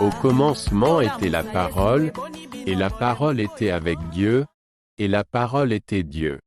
Au commencement était la parole, et la parole était avec Dieu, et la parole était Dieu.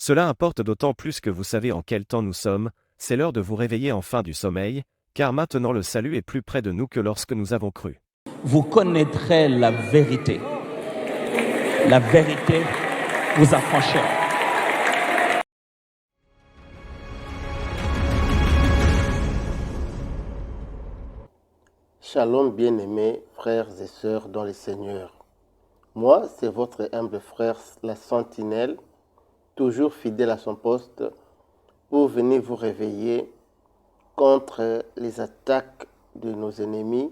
Cela importe d'autant plus que vous savez en quel temps nous sommes, c'est l'heure de vous réveiller enfin du sommeil, car maintenant le salut est plus près de nous que lorsque nous avons cru. Vous connaîtrez la vérité. La vérité vous affranchira. Shalom bien-aimés frères et sœurs dans le Seigneur. Moi, c'est votre humble frère, la Sentinelle, toujours fidèle à son poste, pour venir vous réveiller contre les attaques de nos ennemis,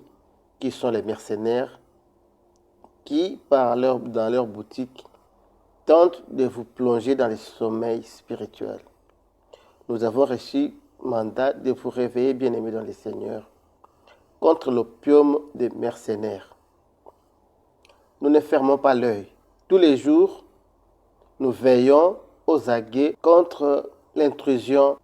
qui sont les mercenaires, qui, dans leur boutique, tentent de vous plonger dans le sommeil spirituel. Nous avons reçu mandat de vous réveiller, bien-aimés dans le Seigneur, contre l'opium des mercenaires. Nous ne fermons pas l'œil. Tous les jours, nous veillons aux aguets contre l'intrusion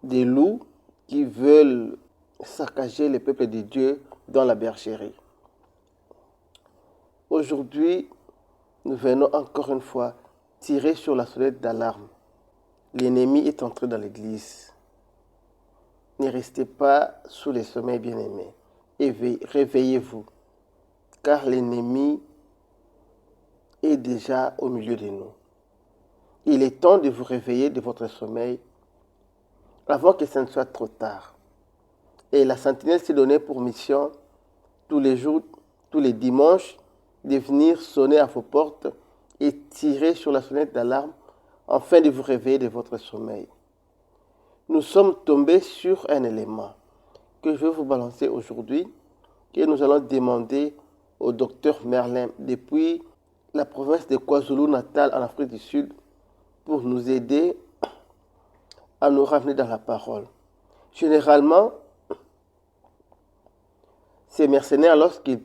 des loups qui veulent saccager le peuple de Dieu dans la bergerie. Aujourd'hui, nous venons encore une fois tirer sur la sonnette d'alarme. L'ennemi est entré dans l'église. Ne restez pas sous les sommeils, bien-aimés. Réveillez-vous, car l'ennemi est déjà au milieu de nous. Il est temps de vous réveiller de votre sommeil avant que ce ne soit trop tard. Et la sentinelle s'est donnée pour mission tous les jours, tous les dimanches, de venir sonner à vos portes et tirer sur la sonnette d'alarme afin de vous réveiller de votre sommeil. Nous sommes tombés sur un élément que je vais vous balancer aujourd'hui, que nous allons demander au docteur Merlin depuis la province de KwaZulu-Natal en Afrique du Sud pour nous aider à nous ramener dans la parole. Généralement, ces mercenaires, lorsqu'ils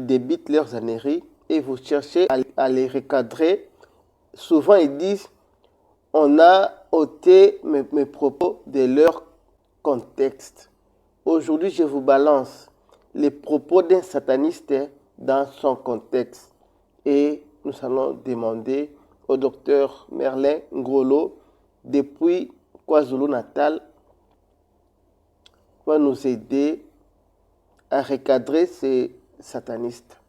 débitent leurs âneries et vous cherchez à les recadrer, souvent ils disent « on a ôté mes propos de leur contexte ». Aujourd'hui, je vous balance les propos d'un sataniste dans son contexte. Et nous allons demander au docteur Merlin Ngolo, depuis KwaZulu-Natal, va nous aider à recadrer ces satanistes,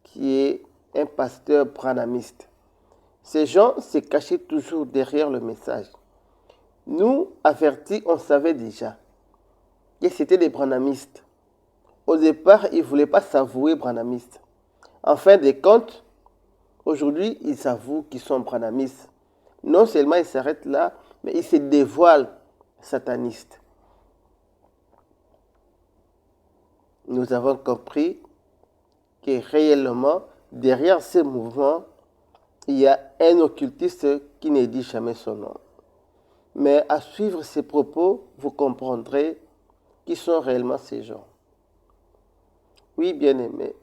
qui est un pasteur branhamiste. Ces gens se cachaient toujours derrière le message. Nous, avertis, on savait déjà que c'était des branhamistes. Au départ, ils ne voulaient pas s'avouer branhamistes. En fin de compte, aujourd'hui, ils s'avouent qu'ils sont branhamistes. Non seulement ils s'arrêtent là, mais ils se dévoilent satanistes. Nous avons compris que réellement, derrière ces mouvements, il y a un occultiste qui ne dit jamais son nom. Mais à suivre ces propos, vous comprendrez qui sont réellement ces gens. Oui, bien-aimés,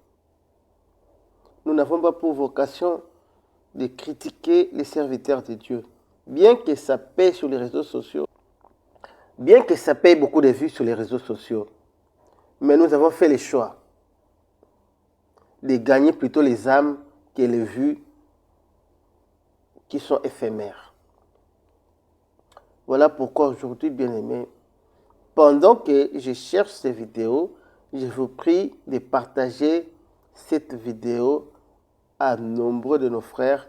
nous n'avons pas pour vocation de critiquer les serviteurs de Dieu. Bien que ça paye sur les réseaux sociaux, bien que ça paye beaucoup de vues sur les réseaux sociaux, mais nous avons fait le choix de gagner plutôt les âmes que les vues qui sont éphémères. Voilà pourquoi aujourd'hui, bien-aimés, pendant que je cherche ces vidéos, je vous prie de partager cette vidéo à nombreux de nos frères,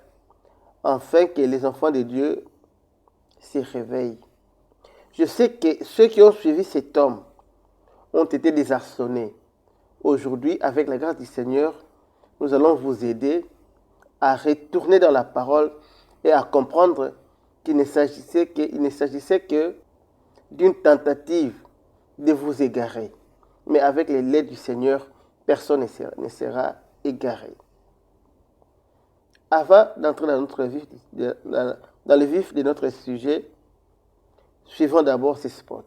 afin que les enfants de Dieu se réveillent. Je sais que ceux qui ont suivi cet homme ont été désarçonnés. Aujourd'hui, avec la grâce du Seigneur, nous allons vous aider à retourner dans la parole et à comprendre qu'il ne s'agissait que d'une tentative de vous égarer. Mais avec les l'aide du Seigneur, personne ne sera égaré. Avant d'entrer dans le vif de notre sujet, suivons d'abord ces spots.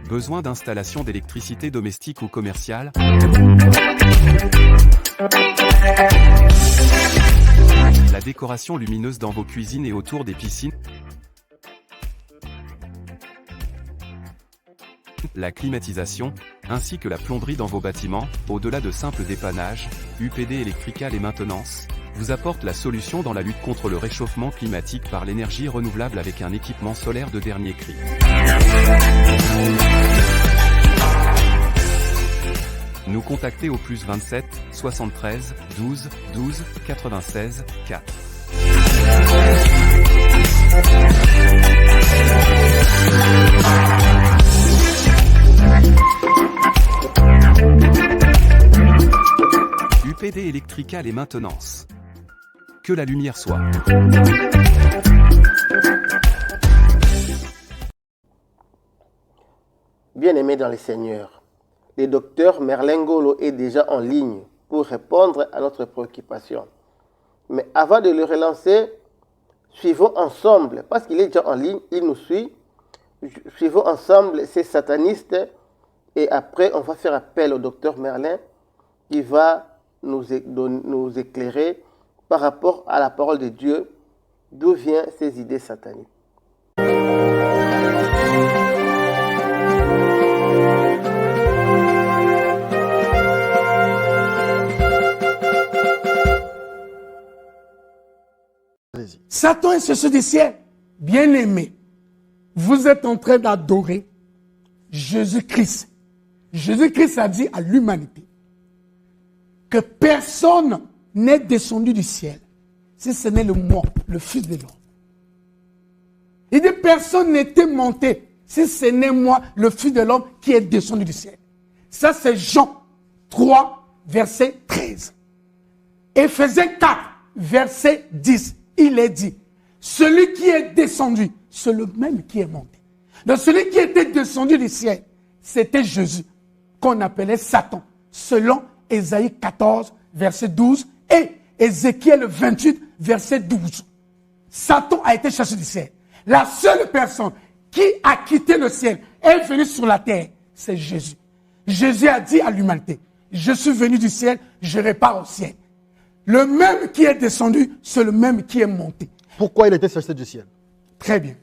Besoin d'installation d'électricité domestique ou commerciale? La décoration lumineuse dans vos cuisines et autour des piscines? La climatisation, ainsi que la plomberie dans vos bâtiments, au-delà de simples dépannages, UPD Electrical et Maintenance vous apporte la solution dans la lutte contre le réchauffement climatique par l'énergie renouvelable avec un équipement solaire de dernier cri. Nous contacter au plus 27 73 12 12 96 4. UPD Electrical et Maintenance. Que la lumière soit. Bien-aimés dans le Seigneur, le docteur Merlin Ngolo est déjà en ligne pour répondre à notre préoccupation. Mais avant de le relancer, suivons ensemble, parce qu'il est déjà en ligne, il nous suit, suivons ensemble ces satanistes et après on va faire appel au docteur Merlin qui va nous éclairer par rapport à la parole de Dieu, d'où viennent ces idées sataniques. Satan est ce du ciel. Bien-aimé, vous êtes en train d'adorer Jésus-Christ. Jésus-Christ a dit à l'humanité que personne n'est descendu du ciel si ce n'est le moi, le Fils de l'homme. Il dit personne n'était monté si ce n'est moi, le Fils de l'homme, qui est descendu du ciel. Ça c'est Jean 3, verset 13. Éphésiens 4, verset 10. Il est dit, celui qui est descendu, c'est le même qui est monté. Donc celui qui était descendu du ciel, c'était Jésus, qu'on appelait Satan, selon Ésaïe 14, verset 12, et Ézéchiel 28, verset 12. Satan a été chassé du ciel. La seule personne qui a quitté le ciel est venue sur la terre, c'est Jésus. Jésus a dit à l'humanité, je suis venu du ciel, je repars au ciel. Le même qui est descendu, c'est le même qui est monté. Pourquoi il était chassé du ciel? Très bien.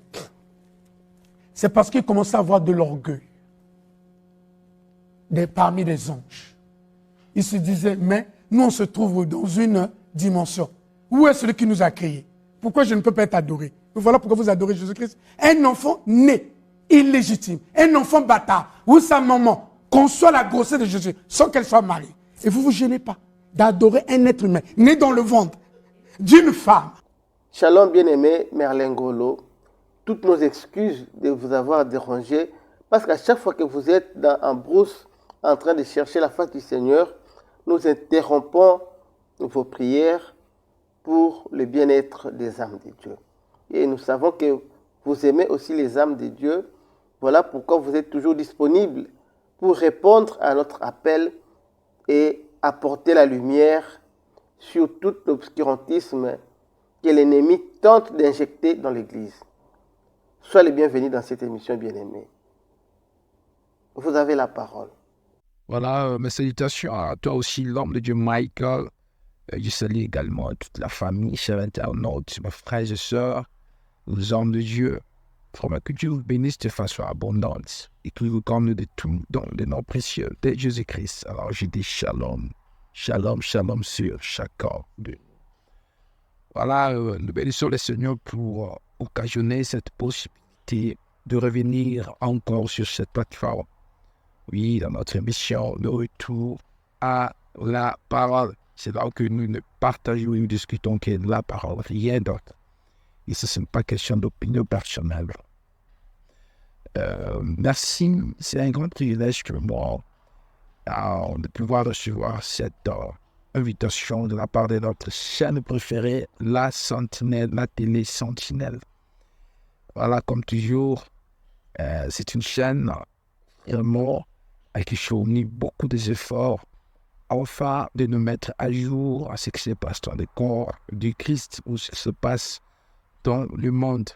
C'est parce qu'il commençait à avoir de l'orgueil parmi les anges. Il se disait, mais nous on se trouve dans une dimension. Où est celui qui nous a créés? Pourquoi je ne peux pas être adoré? Voilà pourquoi vous adorez Jésus-Christ. Un enfant né, illégitime, un enfant bâtard, où sa maman conçoit la grossesse de Jésus sans qu'elle soit mariée. Et vous ne vous gênez pas d'adorer un être humain, né dans le ventre d'une femme. Shalom bien-aimé Merlin Ngolo, toutes nos excuses de vous avoir dérangé, parce qu'à chaque fois que vous êtes en brousse, en train de chercher la face du Seigneur, nous interrompons vos prières pour le bien-être des âmes de Dieu. Et nous savons que vous aimez aussi les âmes de Dieu. Voilà pourquoi vous êtes toujours disponible pour répondre à notre appel et apporter la lumière sur tout l'obscurantisme que l'ennemi tente d'injecter dans l'Église. Soyez les bienvenus dans cette émission, bien-aimés. Vous avez la parole. Voilà, mes salutations à toi aussi, l'homme de Dieu Michael. Je salue également toute la famille, chers internautes, mes frères et sœurs, les hommes de Dieu. Vraiment, que Dieu vous bénisse de façon abondante et qu'il vous comble de tout dans le nom précieux de Jésus-Christ. Alors, je dis shalom, shalom, shalom sur chacun de nous. Voilà, nous bénissons le Seigneur pour occasionner cette possibilité de revenir encore sur cette plateforme. Oui, dans notre émission, le retour à la parole. C'est là que nous ne partageons et nous discutons que la parole, rien d'autre. Et ce n'est pas question d'opinion personnelle. Merci, c'est un grand privilège pour moi de pouvoir recevoir cette invitation de la part de notre chaîne préférée, la Sentinelle, la télé Sentinelle. Voilà, comme toujours, c'est une chaîne vraiment qui fournit beaucoup d'efforts afin de nous mettre à jour à ce qui se passe dans le corps du Christ ou ce qui se passe dans le monde.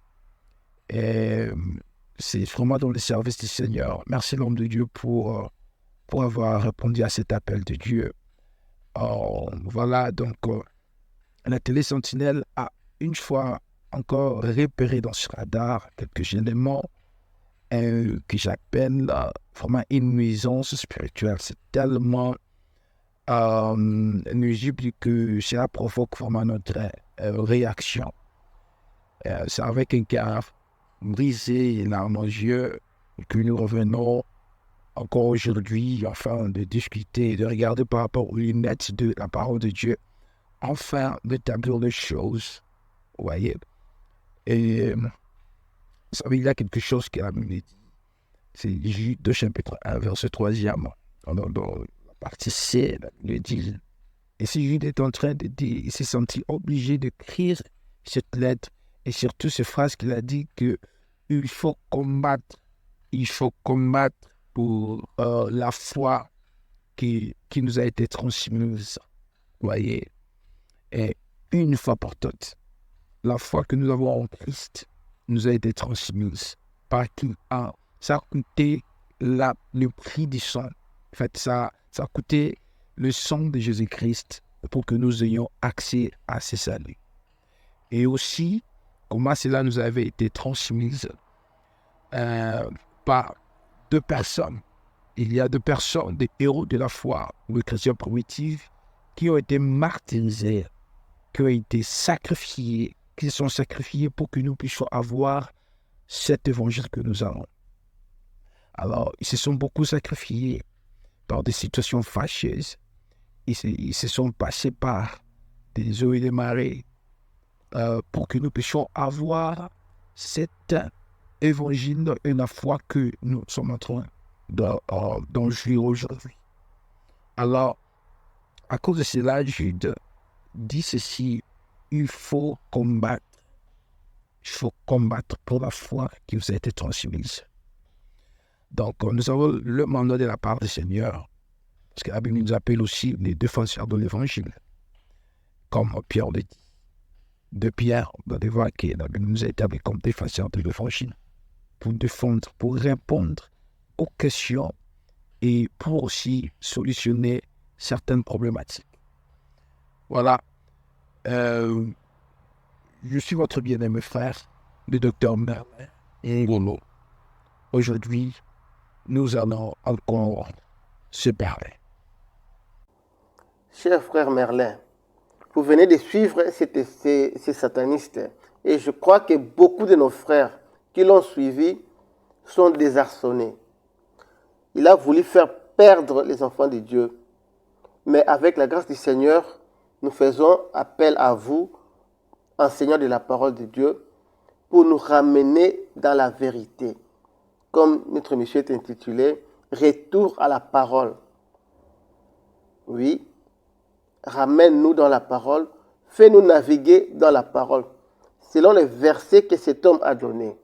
Et c'est vraiment dans le service du Seigneur. Merci l'homme de Dieu pour avoir répondu à cet appel de Dieu. Voilà, donc la télé Sentinelle a une fois encore repéré dans ce radar quelques éléments que j'appelle vraiment une nuisance spirituelle. C'est tellement nuisible que cela provoque vraiment notre réaction. C'est avec un cœur brisé et larmes aux yeux que nous revenons encore aujourd'hui afin de discuter, de regarder par rapport aux lunettes de la parole de Dieu, afin d'établir les choses. Vous voyez? Et vous savez, il y a quelque chose qui a dit. C'est Jude 2 chapitre 1, verset 3e. Dans la partie C, il dit. Et si Jude est en train de dire, il s'est senti obligé d'écrire cette lettre et surtout ces phrases qu'il a dit qu'il faut combattre pour la foi qui nous a été transmise. Vous voyez? Et une fois pour toutes, la foi que nous avons en Christ nous a été transmise par qui? Ça a coûté le prix du sang. En fait, ça a coûté le sang de Jésus-Christ pour que nous ayons accès à ce salut. Et aussi, comment cela nous avait été transmis par deux personnes. Il y a deux personnes, des héros de la foi, ou les chrétiens primitifs, qui ont été martyrisés, qui ont été sacrifiés, qui se sont sacrifiés pour que nous puissions avoir cet évangile que nous avons. Alors, ils se sont beaucoup sacrifiés par des situations fâcheuses. Ils se sont passés par des eaux et des marées pour que nous puissions avoir cet évangile et la foi que nous sommes en train d'en jouir aujourd'hui. Alors, à cause de cela, Jude dit ceci: il faut combattre pour la foi qui vous a été transmise. Donc, nous avons le mandat de la part du Seigneur, parce que la Bible nous appelle aussi les défenseurs de l'Évangile, comme Pierre le dit. De Pierre, on doit voir que la Bible nous a établis comme défenseurs de l'Évangile, pour défendre, pour répondre aux questions et pour aussi solutionner certaines problématiques. Voilà. Je suis votre bien-aimé frère, le docteur Merlin Ngolo. Aujourd'hui, nous allons encore se parler. Cher frère Merlin, vous venez de suivre ces satanistes et je crois que beaucoup de nos frères qui l'ont suivi sont désarçonnés. Il a voulu faire perdre les enfants de Dieu. Mais avec la grâce du Seigneur, nous faisons appel à vous, enseignants de la parole de Dieu, pour nous ramener dans la vérité. Comme notre mission est intitulée « Retour à la parole ». Oui, ramène-nous dans la parole, fais-nous naviguer dans la parole, selon les versets que cet homme a donnés.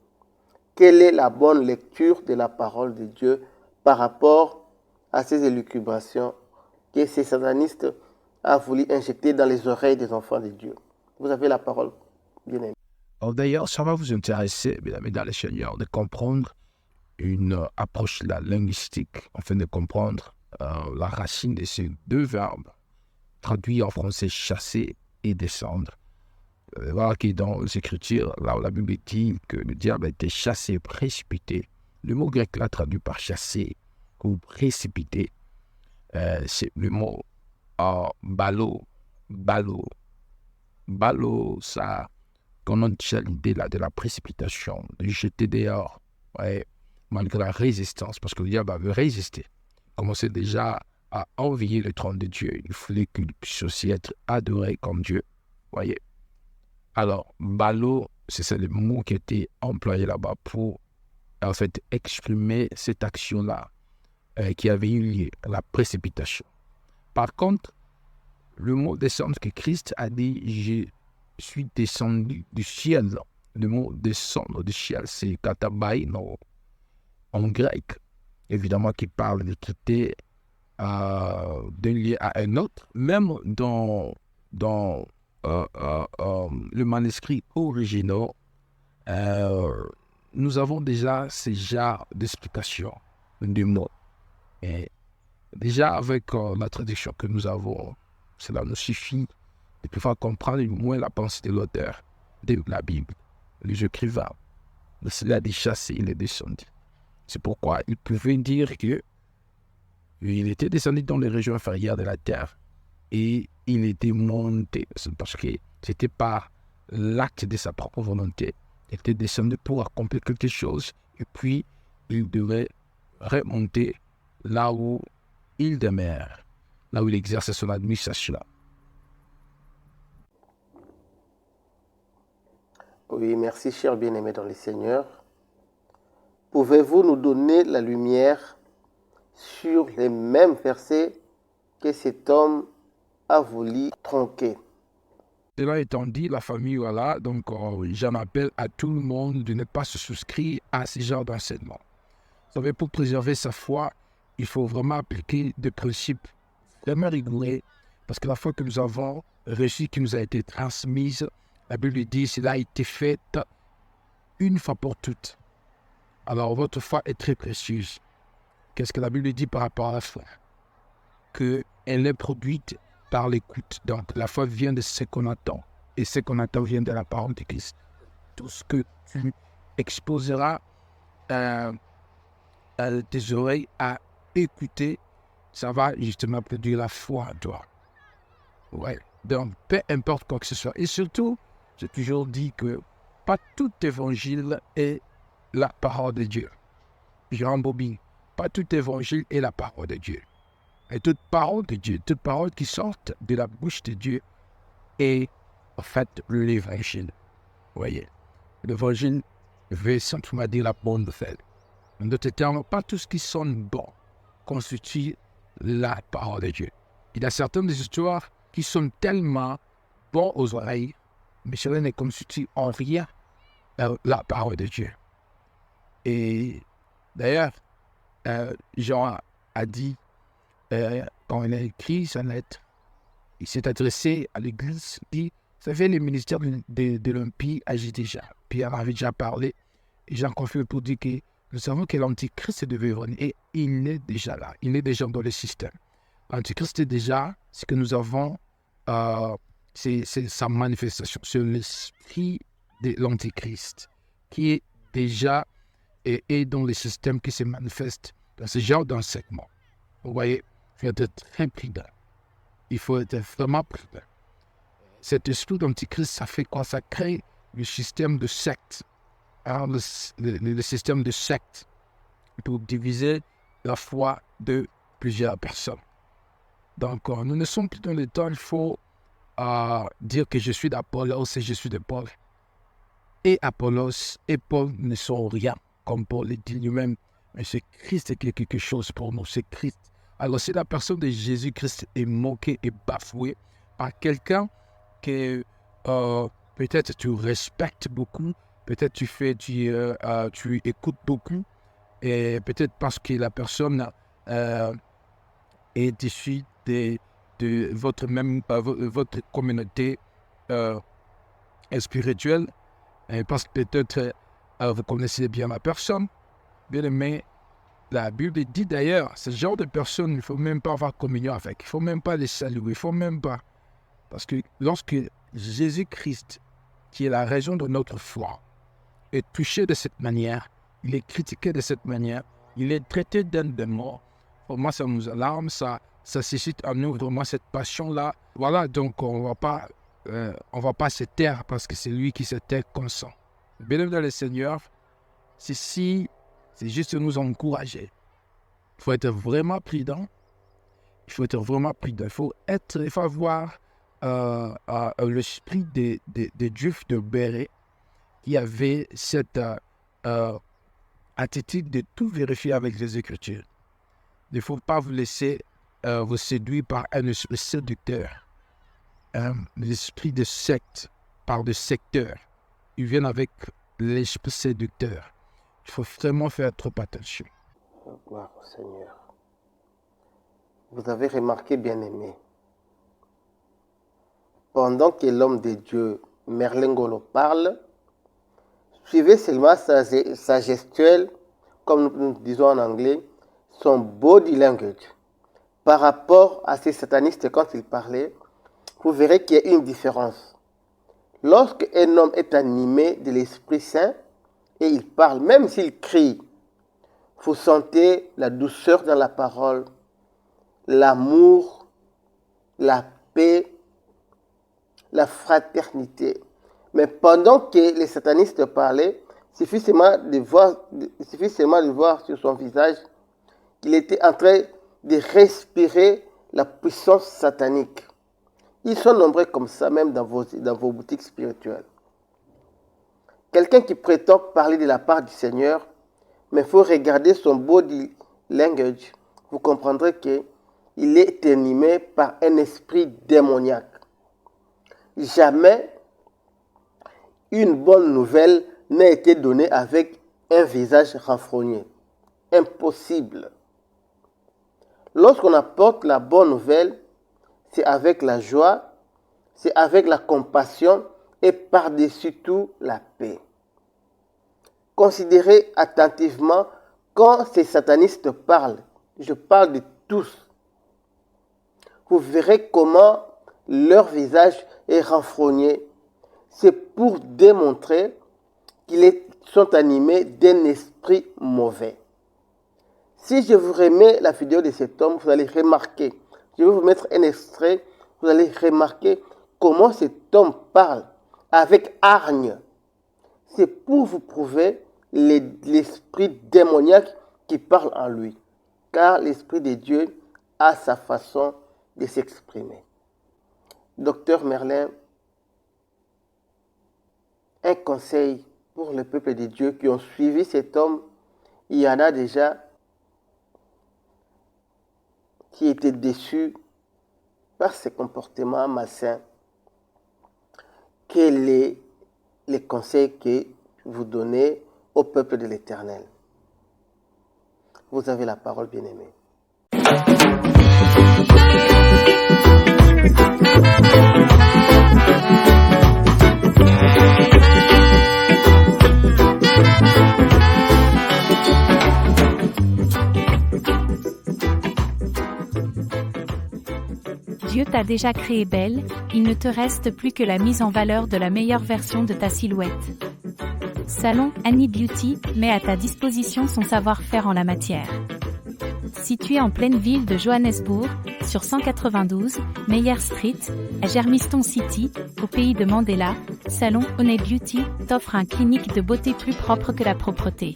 Quelle est la bonne lecture de la parole de Dieu par rapport à ces élucubrations que ces satanistes ont voulu injecter dans les oreilles des enfants de Dieu? Vous avez la parole, bien-aimé. D'ailleurs, ça va vous intéresser, mesdames et messieurs, Seigneur, de comprendre une approche linguistique, afin de comprendre la racine de ces deux verbes, traduits en français chasser et descendre. Vous allez voir que dans les Écritures, là où la Bible dit que le diable a été chassé, précipité, le mot grec là traduit par chasser ou précipité, c'est le mot balo. Balo, ça connote l'idée là de la précipitation, de jeter dehors Ouais, malgré la résistance, parce que le diable avait résisté. Il commençait déjà à envier le trône de Dieu. Il voulait qu'il puisse aussi être adoré comme Dieu. Voyez. Alors, balo, c'est ça le mot qui a été employé là-bas pour, en fait, exprimer cette action-là qui avait eu lieu, la précipitation. Par contre, le mot descendre que Christ a dit, je suis descendu du ciel. Le mot descendre du ciel, c'est katabai en grec, évidemment, qui parle de quitter d'un lieu à un autre. Même dans le manuscrit original, nous avons déjà ces genres d'explications du mot. Et déjà, avec la traduction que nous avons, cela nous suffit de pouvoir comprendre au moins la pensée de l'auteur de la Bible, les écrivains. Cela a dit chasser, il est descendu. C'est pourquoi il pouvait dire que il était descendu dans les régions inférieures de la terre et il était monté, parce que c'était par l'acte de sa propre volonté. Il était descendu pour accomplir quelque chose et puis il devait remonter là où il demeure, là où il exerce son administration. Oui, merci, cher bien-aimé dans le Seigneur. Pouvez-vous nous donner la lumière sur les mêmes versets que cet homme a voulu tronquer? Cela étant dit, la famille, voilà, donc j'en appelle à tout le monde de ne pas se souscrire à ce genre d'enseignement. Vous savez, pour préserver sa foi, il faut vraiment appliquer des principes vraiment rigoureux, parce que la foi que nous avons reçue, qui nous a été transmise, la Bible dit, cela a été fait une fois pour toutes. Alors, votre foi est très précieuse. Qu'est-ce que la Bible dit par rapport à la foi? Qu'elle est produite par l'écoute. Donc, la foi vient de ce qu'on attend. Et ce qu'on attend vient de la parole de Christ. Tout ce que tu exposeras à tes oreilles à écouter, ça va justement produire la foi en toi. Ouais. Donc, peu importe quoi que ce soit. Et surtout, j'ai toujours dit que pas tout évangile est la parole de Dieu. Je rembobine. Pas tout évangile est la parole de Dieu. Et toute parole de Dieu, toute parole qui sort de la bouche de Dieu est en fait l'évangile. Vous voyez, l'évangile veut simplement dire la bonne nouvelle. En d'autres termes, pas tout ce qui sonne bon constitue la parole de Dieu. Il y a certaines histoires qui sont tellement bons aux oreilles, mais cela ne constitue en rien la parole de Dieu. Et d'ailleurs, Jean a dit, quand il a écrit sa lettre, il s'est adressé à l'église, il dit, vous savez, le ministère de l'Empire agit déjà. Pierre en avait déjà parlé, et Jean confirme pour dire que nous savons que l'Antichrist devait venir, et il est déjà là, il est déjà dans le système. L'Antichrist est déjà, ce que nous avons, c'est sa manifestation, c'est l'esprit de l'Antichrist, qui est déjà et dans le système qui se manifeste dans ce genre d'enseignement. Vous voyez, il faut être très prudent. Il faut être vraiment prudent. Cet esprit d'antichrist, ça fait quoi? Ça crée le système de secte. Hein, le système de secte pour diviser la foi de plusieurs personnes. Donc, nous ne sommes plus dans le temps, il faut dire que je suis d'Apollos et je suis de Paul. Et Apollos et Paul ne sont rien, comme Paul le dit lui-même. Mais c'est Christ qui est quelque chose pour nous, c'est Christ. Alors, si la personne de Jésus-Christ est moquée et bafouée par quelqu'un que peut-être tu respectes beaucoup, peut-être tu écoutes beaucoup, et peut-être parce que la personne est issue de votre communauté spirituelle, et parce que peut-être vous connaissez bien la personne, bien aimé. La Bible dit d'ailleurs, ce genre de personnes, il ne faut même pas avoir communion avec. Il ne faut même pas les saluer. Il ne faut même pas. Parce que lorsque Jésus-Christ, qui est la raison de notre foi, est touché de cette manière, il est critiqué de cette manière, il est traité d'un démon, pour moi, ça nous alarme, ça suscite en nous vraiment cette passion-là. Voilà, donc on ne va pas se taire parce que c'est lui qui se tait consent. Bien dans le Seigneur, c'est si C'est juste nous encourager. Il faut être vraiment prudent. Il faut avoir l'esprit des Juifs de Béret qui avait cette attitude de tout vérifier avec les Écritures. Il ne faut pas vous laisser vous séduire par un esprit séducteur. L'esprit de secte, par de secteurs. Ils viennent avec l'esprit séducteur. Il faut vraiment faire trop attention. Gloire au Seigneur. Vous avez remarqué, bien-aimé, pendant que l'homme de Dieu, Merlin Ngolo, parle, suivez seulement sa gestuelle, comme nous disons en anglais, son body language. Par rapport à ces satanistes, quand il parlait, vous verrez qu'il y a une différence. Lorsque un homme est animé de l'Esprit Saint et il parle, même s'il crie, vous sentez la douceur dans la parole, l'amour, la paix, la fraternité. Mais pendant que les satanistes parlaient, il suffit seulement de voir sur son visage qu'il était en train de respirer la puissance satanique. Ils sont nombreux comme ça, même dans vos boutiques spirituelles. Quelqu'un qui prétend parler de la part du Seigneur, mais il faut regarder son body language, vous comprendrez qu'il est animé par un esprit démoniaque. Jamais une bonne nouvelle n'a été donnée avec un visage renfrogné. Impossible. Lorsqu'on apporte la bonne nouvelle, c'est avec la joie, c'est avec la compassion et par-dessus tout la paix. Considérez attentivement quand ces satanistes parlent. Je parle de tous. Vous verrez comment leur visage est renfrogné. C'est pour démontrer qu'ils sont animés d'un esprit mauvais. Si je vous remets la vidéo de cet homme, vous allez remarquer. Je vais vous mettre un extrait. Vous allez remarquer comment cet homme parle avec hargne. C'est pour vous prouver l'esprit démoniaque qui parle en lui. Car l'Esprit de Dieu a sa façon de s'exprimer. Docteur Merlin, un conseil pour le peuple de Dieu qui ont suivi cet homme. Il y en a déjà qui étaient déçus par ses comportements malsains. Quels sont les conseils que vous donnez au peuple de l'Éternel? Vous avez la parole, bien-aimé. Dieu t'a déjà créé belle, il ne te reste plus que la mise en valeur de la meilleure version de ta silhouette. Salon Annie Beauty met à ta disposition son savoir-faire en la matière. Situé en pleine ville de Johannesburg, sur 192, Meyer Street, à Germiston City, au pays de Mandela, Salon Annie Beauty t'offre un clinique de beauté plus propre que la propreté.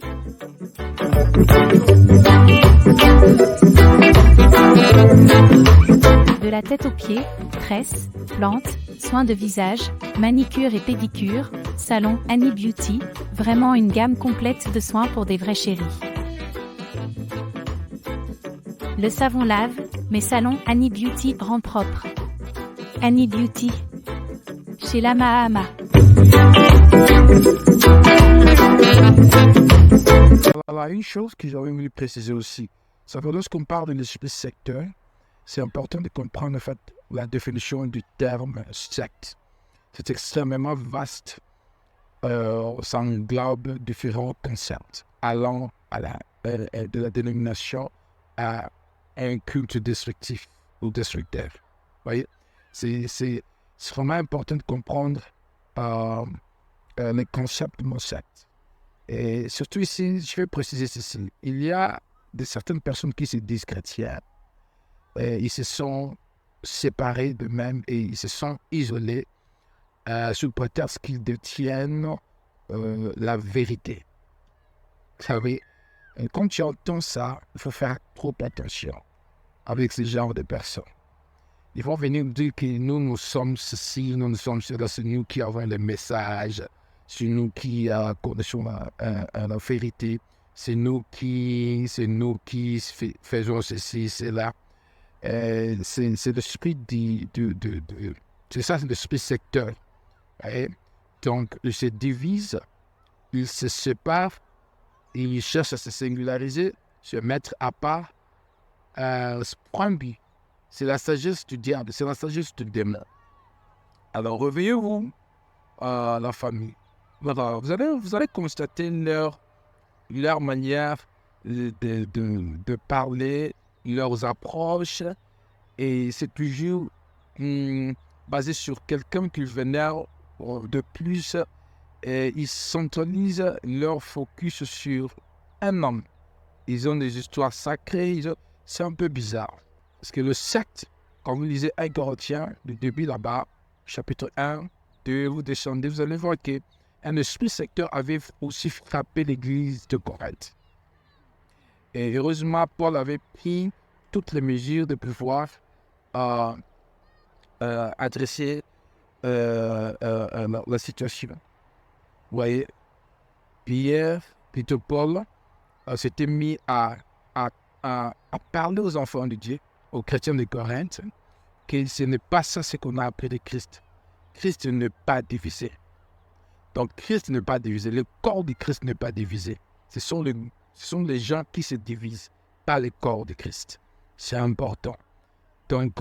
De la tête aux pieds, tresses, plantes, soins de visage, manicure et pédicure, Salon Annie Beauty, vraiment une gamme complète de soins pour des vrais chéris. Le savon lave, mais Salon Annie Beauty rend propre. Annie Beauty, chez Lama Ama. Voilà, une chose que j'avais voulu préciser aussi, c'est que lorsqu'on parle de l'esprit secteur, c'est important de comprendre en fait la définition du terme secte. C'est extrêmement vaste. Ça englobe différents concepts allant de la dénomination à un culte destructif ou destructeur. Vous voyez, c'est vraiment important de comprendre les concepts de mon secte. Et surtout ici, je vais préciser ceci. Il y a certaines personnes qui se disent chrétiennes. Ils se sont séparés d'eux-mêmes et ils se sont isolés sous prétexte qu'ils détiennent la vérité. Vous savez, Et quand tu entends ça, il faut faire trop attention avec ce genre de personnes. Ils vont venir dire que nous sommes ceci, nous sommes cela, c'est nous qui avons le message, c'est nous qui connaissons la vérité, c'est nous qui faisons ceci, cela. C'est l'esprit c'est ça, c'est l'esprit secteur. Et donc, ils se divisent, ils se séparent, ils cherchent à se singulariser, se mettre à part, se prendre but. C'est la sagesse du diable, c'est la sagesse du démon. Alors, réveillez-vous à la famille. Voilà, vous allez constater leur manière de parler, leurs approches, et c'est toujours basé sur quelqu'un qui vénère de plus, et ils centralisent leur focus sur un homme. Ils ont des histoires sacrées, c'est un peu bizarre. Parce que le secte, quand vous lisez 1 Corinthiens, le début là-bas, chapitre 1, 2, vous descendez, vous allez voir qu'un esprit secteur avait aussi frappé l'église de Corinthe. Et heureusement, Paul avait pris toutes les mesures de pouvoir adresser la situation. Vous voyez, Pierre, plutôt Paul, s'était mis à parler aux enfants de Dieu, aux chrétiens de Corinthe, que ce n'est pas ça ce qu'on a appris de Christ. Christ n'est pas divisé. Donc Christ n'est pas divisé, le corps de Christ n'est pas divisé. Ce sont les gens qui se divisent, pas le corps de Christ. C'est important. Donc,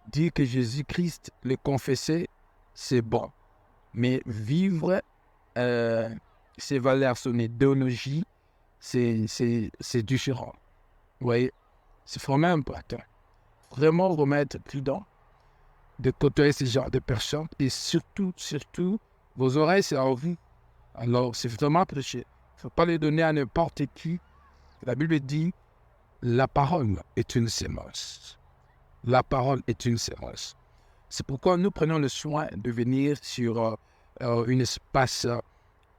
dire que Jésus-Christ, le confesser, c'est bon. Mais vivre ses valeurs, son idéologie, c'est différent. Vous voyez, c'est vraiment important. Vraiment remettre prudent de côtoyer ce genre de personnes et surtout, vos oreilles, c'est à vous. Alors, c'est vraiment prêché. Il ne faut pas les donner à n'importe qui. La Bible dit, la parole est une sémence. La parole est une sémence. C'est pourquoi nous prenons le soin de venir sur un espace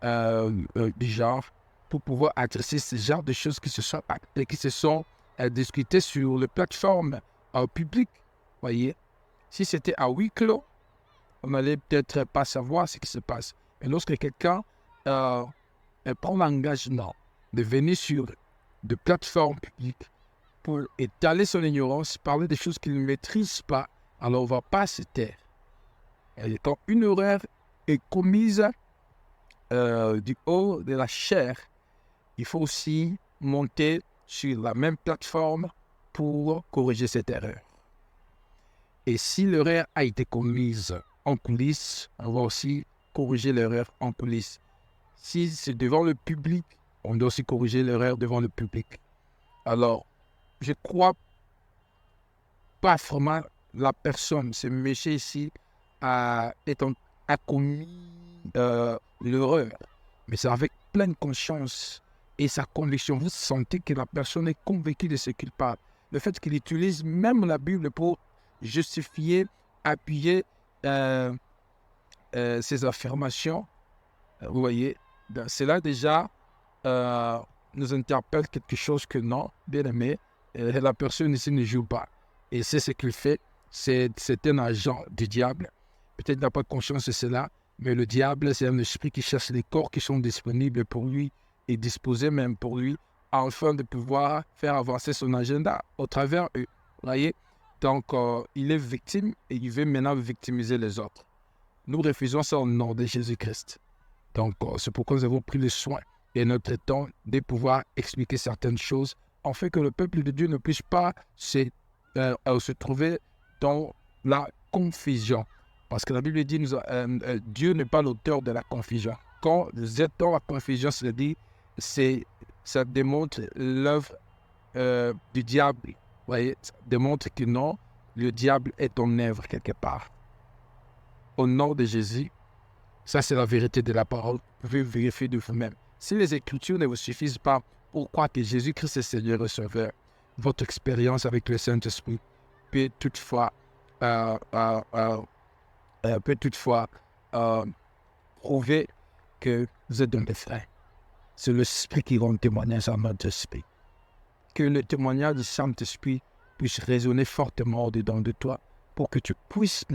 du genre pour pouvoir adresser ce genre de choses qui se sont discutées sur les plateformes publiques. Voyez, si c'était à huis clos, on n'allait peut-être pas savoir ce qui se passe. Mais lorsque quelqu'un prend l'engagement de venir sur des plateformes publiques pour étaler son ignorance, parler des choses qu'il ne maîtrise pas, alors on ne va pas se taire. Et quand une erreur est commise du haut de la chair, il faut aussi monter sur la même plateforme pour corriger cette erreur. Et si l'erreur a été commise en coulisses, on va aussi corriger l'erreur en coulisses. Si c'est devant le public, on doit aussi corriger l'erreur devant le public. Alors, je crois pas vraiment la personne, ce monsieur ici, a commis l'erreur. Mais c'est avec pleine conscience et sa conviction. Vous sentez que la personne est convaincue de ce qu'il parle. Le fait qu'il utilise même la Bible pour justifier, appuyer ses affirmations, vous voyez, cela déjà nous interpelle quelque chose que non, bien aimé, la personne ici ne joue pas. Et c'est ce qu'il fait, c'est un agent du diable. Peut-être qu'il n'a pas conscience de cela, mais le diable, c'est un esprit qui cherche les corps qui sont disponibles pour lui et disposés même pour lui, afin de pouvoir faire avancer son agenda au travers eux. Vous voyez? Donc, il est victime et il veut maintenant victimiser les autres. Nous refusons ça au nom de Jésus-Christ. Donc, c'est pourquoi nous avons pris le soin et notre temps de pouvoir expliquer certaines choses, afin que le peuple de Dieu ne puisse pas se trouver dans la confusion. Parce que la Bible dit que Dieu n'est pas l'auteur de la confusion. Quand vous êtes dans la confusion, ça démontre l'œuvre du diable. Vous voyez, ça démontre que non, le diable est en œuvre quelque part. Au nom de Jésus, ça c'est la vérité de la parole. Vous pouvez vérifier de vous-même. Si les Écritures ne vous suffisent pas pour croire que Jésus-Christ est Seigneur et Sauveur, votre expérience avec le Saint-Esprit peut toutefois prouver que vous êtes dans les freins. c'est l'Esprit qui rend témoignage à notre esprit. Que le témoignage du Saint-Esprit puisse résonner fortement au-dedans de toi pour que tu puisses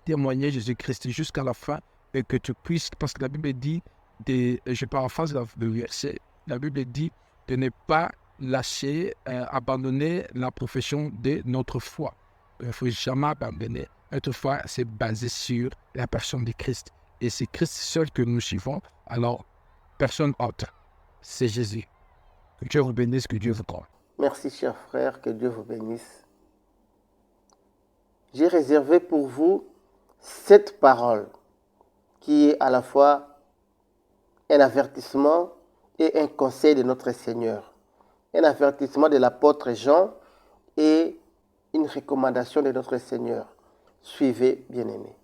témoigner Jésus-Christ jusqu'à la fin et que tu puisses, parce que la Bible dit, je paraphrase le verset, la Bible dit de ne pas lâcher, abandonner la profession de notre foi. Il ne faut jamais abandonner. Notre foi, c'est basé sur la personne de Christ. Et c'est Christ seul que nous suivons. Alors, personne autre. C'est Jésus. Que Dieu vous bénisse, que Dieu vous croit. Merci, cher frère, que Dieu vous bénisse. J'ai réservé pour vous cette parole qui est à la fois un avertissement et un conseil de notre Seigneur. Un avertissement de l'apôtre Jean et une recommandation de notre Seigneur. Suivez, bien-aimés.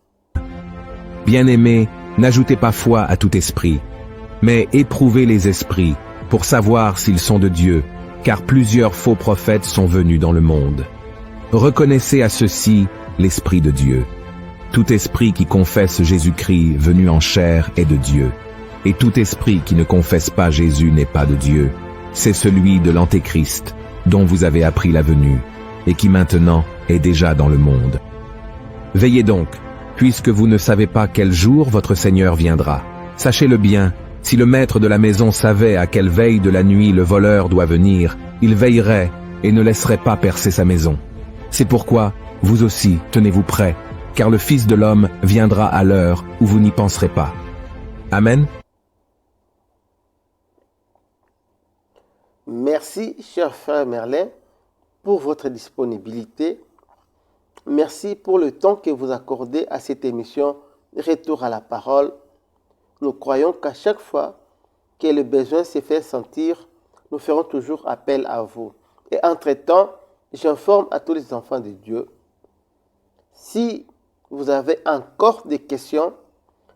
Bien-aimés, n'ajoutez pas foi à tout esprit, mais éprouvez les esprits pour savoir s'ils sont de Dieu, car plusieurs faux prophètes sont venus dans le monde. Reconnaissez à ceux-ci l'Esprit de Dieu. Tout esprit qui confesse Jésus-Christ venu en chair est de Dieu, et tout esprit qui ne confesse pas Jésus n'est pas de Dieu. C'est celui de l'Antéchrist, dont vous avez appris la venue, et qui maintenant est déjà dans le monde. Veillez donc, puisque vous ne savez pas quel jour votre Seigneur viendra. Sachez-le bien, si le maître de la maison savait à quelle veille de la nuit le voleur doit venir, il veillerait et ne laisserait pas percer sa maison. C'est pourquoi, vous aussi, tenez-vous prêts, car le Fils de l'homme viendra à l'heure où vous n'y penserez pas. Amen. Merci, cher frère Merlin, pour votre disponibilité. Merci pour le temps que vous accordez à cette émission Retour à la parole. Nous croyons qu'à chaque fois que le besoin se fait sentir, nous ferons toujours appel à vous. Et entre-temps, j'informe à tous les enfants de Dieu, si vous avez encore des questions,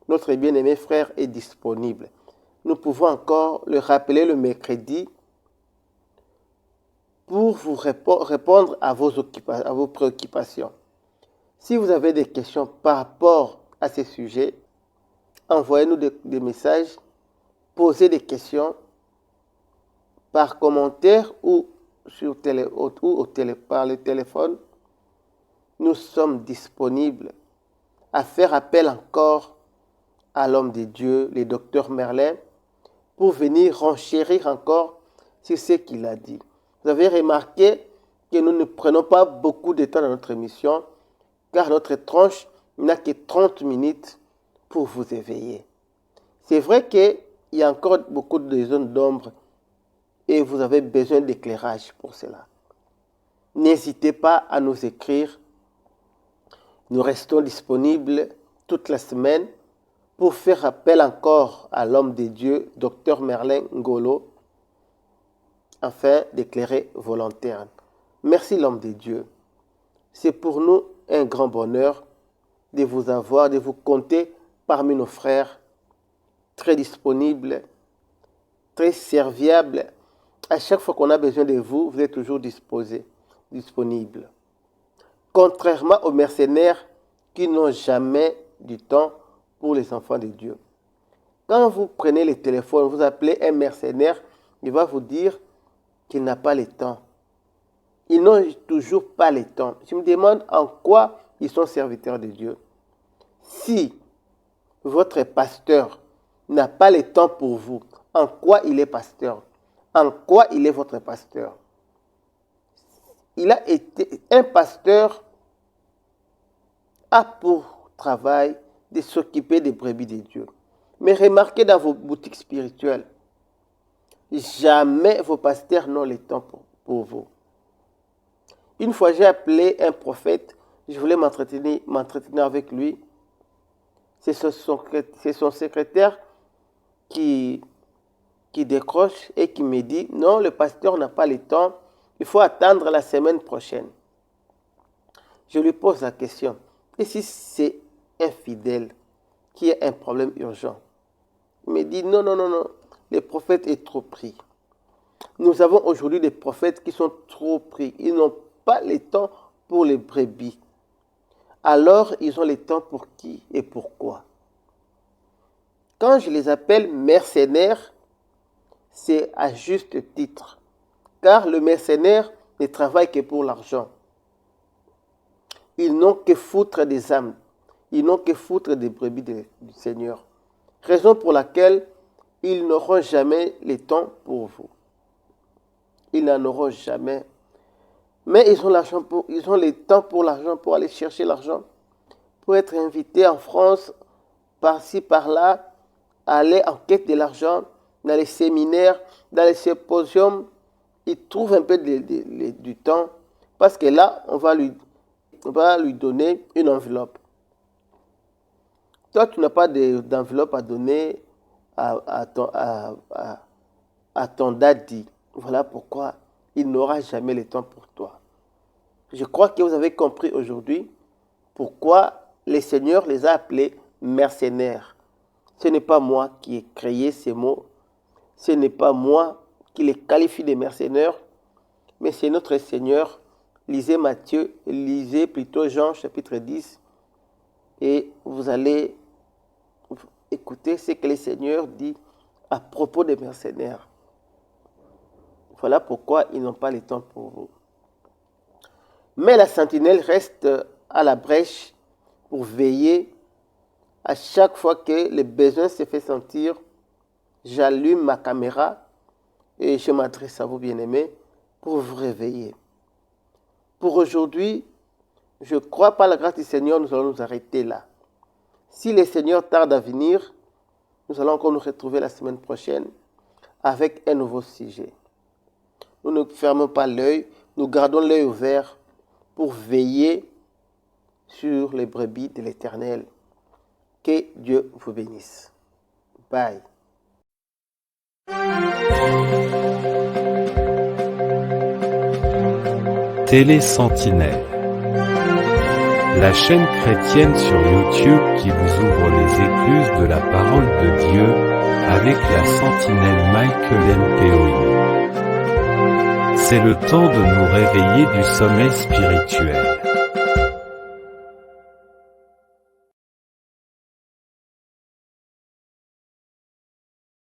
notre bien-aimé frère est disponible. Nous pouvons encore le rappeler le mercredi pour vous répondre à vos préoccupations. Si vous avez des questions par rapport à ces sujets, envoyez-nous des messages, posez des questions par commentaire ou par le téléphone. Nous sommes disponibles à faire appel encore à l'homme de Dieu, le docteur Merlin, pour venir renchérir encore sur ce qu'il a dit. Vous avez remarqué que nous ne prenons pas beaucoup de temps dans notre émission, car notre tranche n'a que 30 minutes pour vous éveiller. C'est vrai qu'il y a encore beaucoup de zones d'ombre et vous avez besoin d'éclairage pour cela. N'hésitez pas à nous écrire. Nous restons disponibles toute la semaine pour faire appel encore à l'homme de Dieu, Dr Merlin Ngolo, afin d'éclairer vos lanternes. Merci l'homme de Dieu. C'est pour nous un grand bonheur de vous avoir, de vous compter parmi nos frères, très disponibles, très serviables. À chaque fois qu'on a besoin de vous, vous êtes toujours disponibles. Contrairement aux mercenaires qui n'ont jamais du temps pour les enfants de Dieu. Quand vous prenez le téléphone, vous appelez un mercenaire, il va vous dire qu'il n'a pas le temps. Ils n'ont toujours pas le temps. Je me demande en quoi ils sont serviteurs de Dieu. Si votre pasteur n'a pas le temps pour vous, en quoi il est pasteur? En quoi il est votre pasteur? Il a été un pasteur a pour travail de s'occuper des brebis de Dieu. Mais remarquez dans vos boutiques spirituelles, jamais vos pasteurs n'ont le temps pour vous. Une fois, j'ai appelé un prophète, je voulais m'entretenir avec lui. C'est son secrétaire qui décroche et qui me dit, non, le pasteur n'a pas le temps, il faut attendre la semaine prochaine. Je lui pose la question, et si c'est un fidèle qui a un problème urgent? Il me dit, non, le prophète est trop pris. Nous avons aujourd'hui des prophètes qui sont trop pris. Ils n'ont pas le temps pour les brebis. Alors, ils ont le temps pour qui et pourquoi? Quand je les appelle mercenaires, c'est à juste titre. Car le mercenaire ne travaille que pour l'argent. Ils n'ont que foutre des âmes. Ils n'ont que foutre des brebis du Seigneur. Raison pour laquelle ils n'auront jamais le temps pour vous. Ils n'en auront jamais. Mais ils ont le temps pour l'argent, pour aller chercher l'argent, pour être invités en France, par-ci, par-là, aller en quête de l'argent, dans les séminaires, dans les symposiums. Ils trouvent un peu du temps, parce que là, on va lui donner une enveloppe. Toi, tu n'as pas d'enveloppe à donner à ton daddy. Voilà pourquoi il n'aura jamais le temps pour toi. Je crois que vous avez compris aujourd'hui pourquoi le Seigneur les a appelés mercenaires. Ce n'est pas moi qui ai créé ces mots. Ce n'est pas moi qui les qualifie de mercenaires, mais c'est notre Seigneur. Lisez plutôt Jean chapitre 10 et vous allez écouter ce que le Seigneur dit à propos des mercenaires. Voilà pourquoi ils n'ont pas le temps pour vous. Mais la sentinelle reste à la brèche pour veiller. À chaque fois que le besoin se fait sentir, j'allume ma caméra et je m'adresse à vous, bien-aimés, pour vous réveiller. Pour aujourd'hui, je crois par la grâce du Seigneur, nous allons nous arrêter là. Si le Seigneur tarde à venir, nous allons encore nous retrouver la semaine prochaine avec un nouveau sujet. Nous ne fermons pas l'œil, nous gardons l'œil ouvert pour veiller sur les brebis de l'Éternel. Que Dieu vous bénisse. Bye. Télé Sentinelle, la chaîne chrétienne sur YouTube qui vous ouvre les écluses de la parole de Dieu avec la sentinelle Michael MPOI. C'est le temps de nous réveiller du sommeil spirituel.